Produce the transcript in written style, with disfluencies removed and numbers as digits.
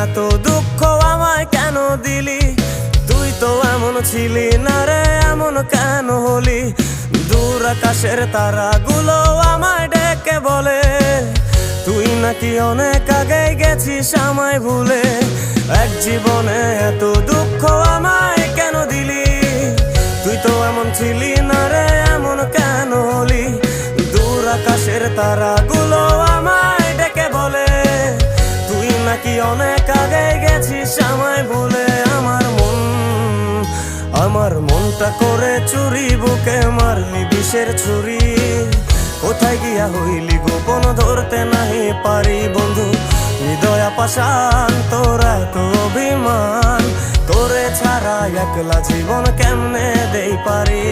এত দুঃখ আমায় কেন দিলি? তুই তো এমন ছিলি না রে, এমন কেন হলি? দূর আকাশের তারাগুলো আমায় ডেকে বলে তুই নাকি অনেক আগে গেছিস আমায় ভুলে। এক জীবনে এত দুঃখ আমায় কেন দিলি? তুই তো এমন ছিলি না রে, এমন কেন হলি? দূর আকাশের তারাগুলো আমায় ডেকে বলে তুই নাকি অনেক আগে গেছিস আমায় ভুলে। আমার মনটা করে চুরি, বুকে মারলি বিষের ছুরি। কোথায় গিয়া হইলি গোপন ধরতে নাহি পারি বন্ধু। হৃদয় পাষাণ তোর এত অভিমান, তোরে ছাড়া একলা জীবন কেমনে দেই পারি?